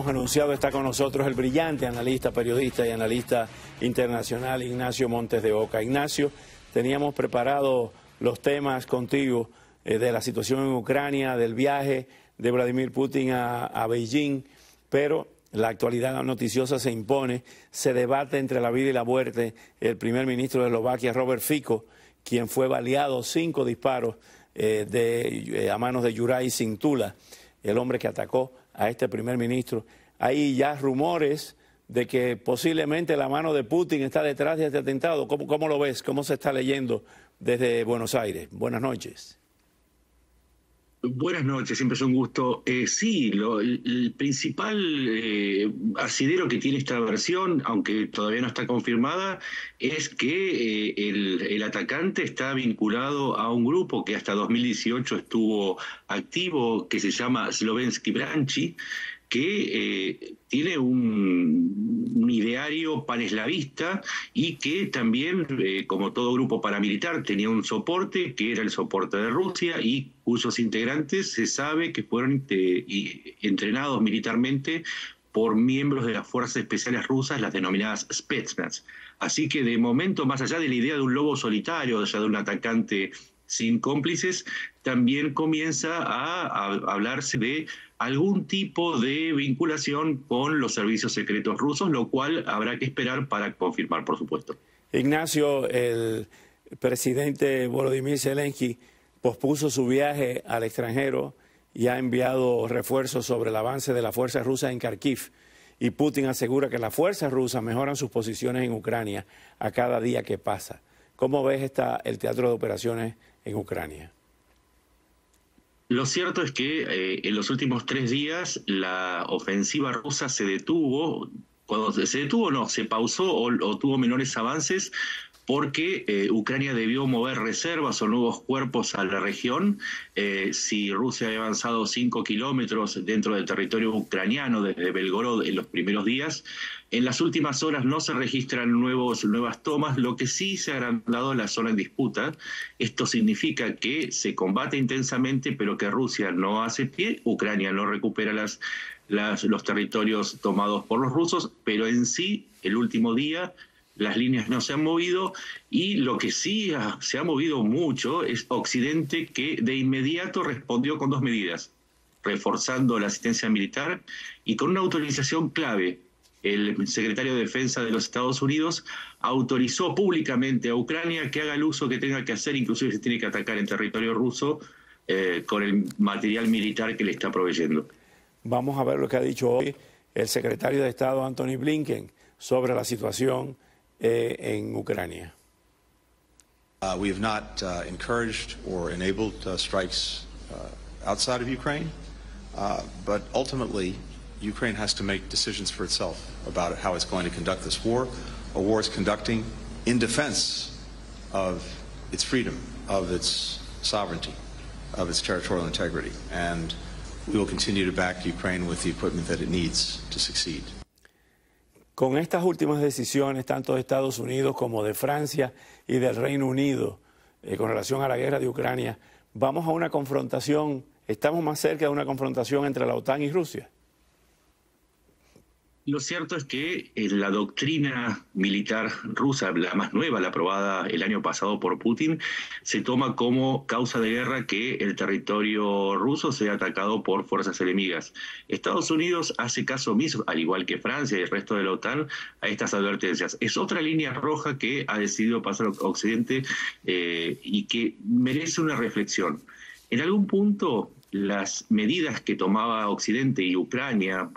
hemos anunciado, está con nosotros el brillante analista, periodista y analista internacional Ignacio Montes de Oca. Ignacio, teníamos preparado los temas contigo de la situación en Ucrania, del viaje de Vladimir Putin a Beijing, pero la actualidad noticiosa se impone, se debate entre la vida y la muerte el primer ministro de Eslovaquia, Robert Fico, quien fue baleado 5 disparos a manos de Juraj Cintula, el hombre que atacó a este primer ministro. Hay ya rumores de que posiblemente la mano de Putin está detrás de este atentado. ¿Cómo lo ves? ¿Cómo se está leyendo desde Buenos Aires? Buenas noches. Buenas noches, siempre es un gusto. Sí, el principal asidero que tiene esta versión, aunque todavía no está confirmada, es que el atacante está vinculado a un grupo que hasta 2018 estuvo activo, que se llama Slovenský Branchi, que tiene un ideario paneslavista y que también, como todo grupo paramilitar, tenía un soporte que era el soporte de Rusia y cuyos integrantes se sabe que fueron entrenados militarmente por miembros de las fuerzas especiales rusas, las denominadas Spetsnaz. Así que de momento, más allá de la idea de un lobo solitario, allá de un atacante sin cómplices, también comienza a hablarse de algún tipo de vinculación con los servicios secretos rusos, lo cual habrá que esperar para confirmar, por supuesto. Ignacio, el presidente Volodymyr Zelensky pospuso su viaje al extranjero y ha enviado refuerzos sobre el avance de las fuerzas rusas en Kharkiv. Y Putin asegura que las fuerzas rusas mejoran sus posiciones en Ucrania a cada día que pasa. ¿Cómo ves el teatro de operaciones en Ucrania? Lo cierto es que en los últimos 3 días la ofensiva rusa se detuvo. Cuando se detuvo, no, se pausó o tuvo menores avances porque Ucrania debió mover reservas o nuevos cuerpos a la región. Si Rusia había avanzado 5 kilómetros dentro del territorio ucraniano desde Belgorod en los primeros días, en las últimas horas no se registran nuevas tomas, lo que sí se ha agrandado la zona en disputa. Esto significa que se combate intensamente, pero que Rusia no hace pie, Ucrania no recupera los territorios tomados por los rusos, pero en sí, el último día, las líneas no se han movido y lo que sí se ha movido mucho es Occidente, que de inmediato respondió con 2 medidas, reforzando la asistencia militar y con una autorización clave. El secretario de Defensa de los Estados Unidos autorizó públicamente a Ucrania que haga el uso que tenga que hacer, inclusive si tiene que atacar en territorio ruso, con el material militar que le está proveyendo. Vamos a ver lo que ha dicho hoy el secretario de Estado Antony Blinken sobre la situación en Ucrania. We have not encouraged or enabled strikes outside of Ukraine, but ultimately Ukraine has to make decisions for itself about how it's going to conduct this war. A war it's conducting in defense of its freedom, of its sovereignty, of its territorial integrity, and we will continue to back Ukraine with the equipment that it needs to succeed. Con estas últimas decisiones, tanto de Estados Unidos como de Francia y del Reino Unido, con relación a la guerra de Ucrania, ¿vamos a una confrontación, estamos más cerca de una confrontación entre la OTAN y Rusia? Lo cierto es que la doctrina militar rusa, la más nueva, la aprobada el año pasado por Putin, se toma como causa de guerra que el territorio ruso sea atacado por fuerzas enemigas. Estados Unidos hace caso omiso, al igual que Francia y el resto de la OTAN, a estas advertencias. Es otra línea roja que ha decidido pasar Occidente y que merece una reflexión. En algún punto, las medidas que tomaba Occidente y Ucrania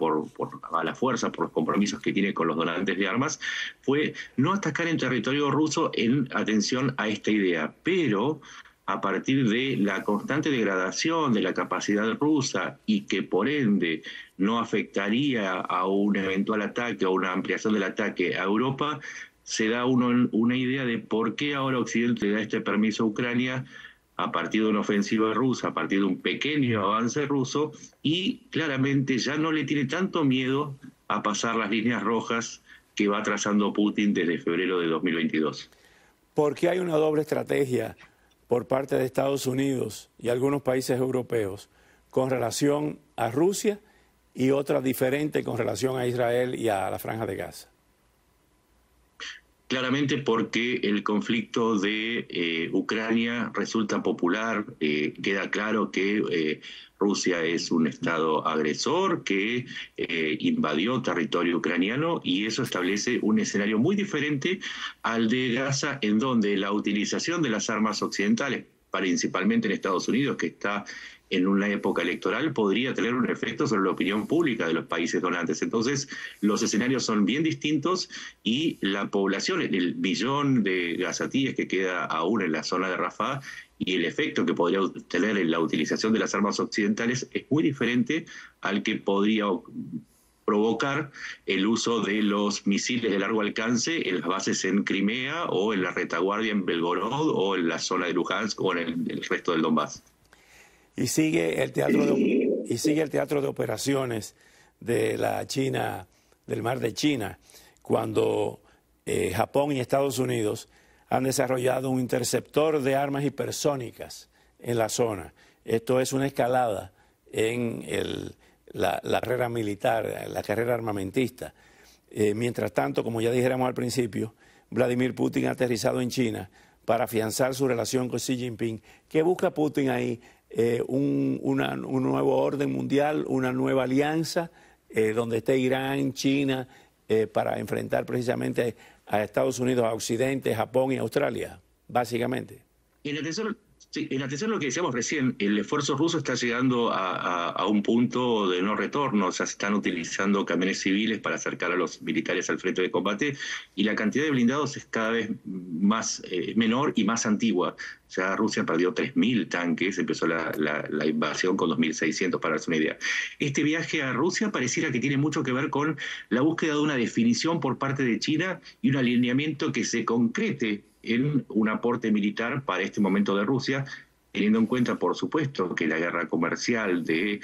a la fuerza, por los compromisos que tiene con los donantes de armas, fue no atacar en territorio ruso en atención a esta idea, pero a partir de la constante degradación de la capacidad rusa y que por ende no afectaría a un eventual ataque o una ampliación del ataque a Europa, se da una idea de por qué ahora Occidente le da este permiso a Ucrania a partir de una ofensiva rusa, a partir de un pequeño avance ruso, y claramente ya no le tiene tanto miedo a pasar las líneas rojas que va trazando Putin desde febrero de 2022. ¿Por qué hay una doble estrategia por parte de Estados Unidos y algunos países europeos con relación a Rusia y otra diferente con relación a Israel y a la Franja de Gaza? Claramente porque el conflicto de Ucrania resulta popular, queda claro que Rusia es un estado agresor que invadió territorio ucraniano y eso establece un escenario muy diferente al de Gaza, en donde la utilización de las armas occidentales, principalmente en Estados Unidos, que está en una época electoral, podría tener un efecto sobre la opinión pública de los países donantes. Entonces, los escenarios son bien distintos y la población, el millón de gazatíes que queda aún en la zona de Rafah y el efecto que podría tener en la utilización de las armas occidentales es muy diferente al que podría provocar el uso de los misiles de largo alcance en las bases en Crimea o en la retaguardia en Belgorod o en la zona de Luhansk o en el resto del Donbass. Y sigue el teatro de operaciones de la China, del Mar de China, cuando Japón y Estados Unidos han desarrollado un interceptor de armas hipersónicas en la zona. Esto es una escalada en la carrera militar, la carrera armamentista. Mientras tanto, como ya dijéramos al principio, Vladimir Putin ha aterrizado en China para afianzar su relación con Xi Jinping. ¿Qué busca Putin ahí? Un nuevo orden mundial, una nueva alianza donde esté Irán, China, para enfrentar precisamente a Estados Unidos, a Occidente, Japón y Australia, básicamente. En atención a lo que decíamos recién, el esfuerzo ruso está llegando a un punto de no retorno. O sea, se están utilizando camiones civiles para acercar a los militares al frente de combate y la cantidad de blindados es cada vez más menor y más antigua. Ya Rusia perdió 3.000 tanques, empezó la invasión con 2.600, para darse una idea. Este viaje a Rusia pareciera que tiene mucho que ver con la búsqueda de una definición por parte de China y un alineamiento que se concrete en un aporte militar para este momento de Rusia, teniendo en cuenta, por supuesto, que la guerra comercial de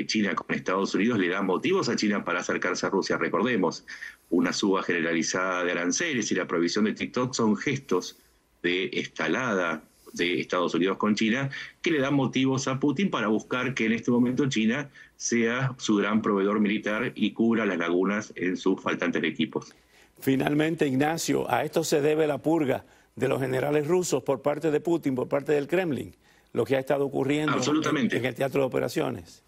China con Estados Unidos le da motivos a China para acercarse a Rusia. Recordemos, una suba generalizada de aranceles y la prohibición de TikTok son gestos de escalada de Estados Unidos con China que le dan motivos a Putin para buscar que en este momento China sea su gran proveedor militar y cubra las lagunas en sus faltantes equipos. Finalmente, Ignacio, a esto se debe la purga de los generales rusos por parte de Putin, por parte del Kremlin, lo que ha estado ocurriendo en el teatro de operaciones.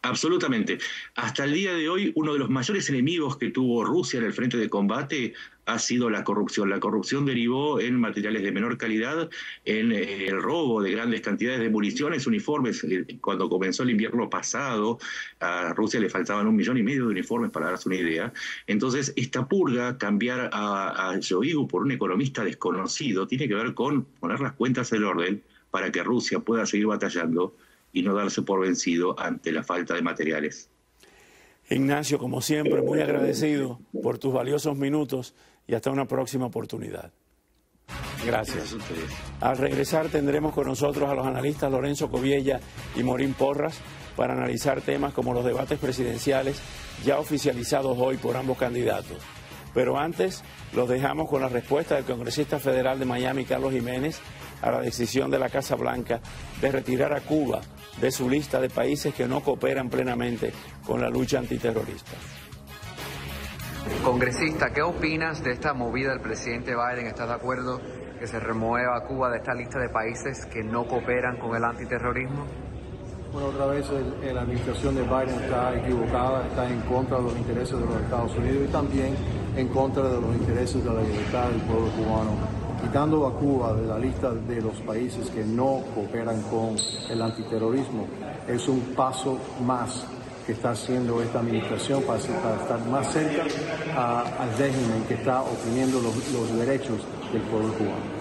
Absolutamente. Hasta el día de hoy, uno de los mayores enemigos que tuvo Rusia en el frente de combate ha sido la corrupción. La corrupción derivó en materiales de menor calidad, en el robo de grandes cantidades de municiones, uniformes. Cuando comenzó el invierno pasado, a Rusia le faltaban 1,5 millones de uniformes, para darse una idea. Entonces, esta purga, cambiar a Shoigu por un economista desconocido, tiene que ver con poner las cuentas en orden para que Rusia pueda seguir batallando y no darse por vencido ante la falta de materiales. Ignacio, como siempre, muy agradecido por tus valiosos minutos y hasta una próxima oportunidad. Gracias. Al regresar tendremos con nosotros a los analistas Lorenzo Coviella y Morín Porras para analizar temas como los debates presidenciales ya oficializados hoy por ambos candidatos. Pero antes los dejamos con la respuesta del congresista federal de Miami, Carlos Jiménez, a la decisión de la Casa Blanca de retirar a Cuba de su lista de países que no cooperan plenamente con la lucha antiterrorista. Congresista, ¿qué opinas de esta movida del presidente Biden? ¿Estás de acuerdo que se remueva a Cuba de esta lista de países que no cooperan con el antiterrorismo? Bueno, otra vez la administración de Biden está equivocada, está en contra de los intereses de los Estados Unidos y también en contra de los intereses de la libertad del pueblo cubano. Quitando a Cuba de la lista de los países que no cooperan con el antiterrorismo es un paso más que está haciendo esta administración para estar más cerca al régimen que está oprimiendo los derechos del pueblo cubano.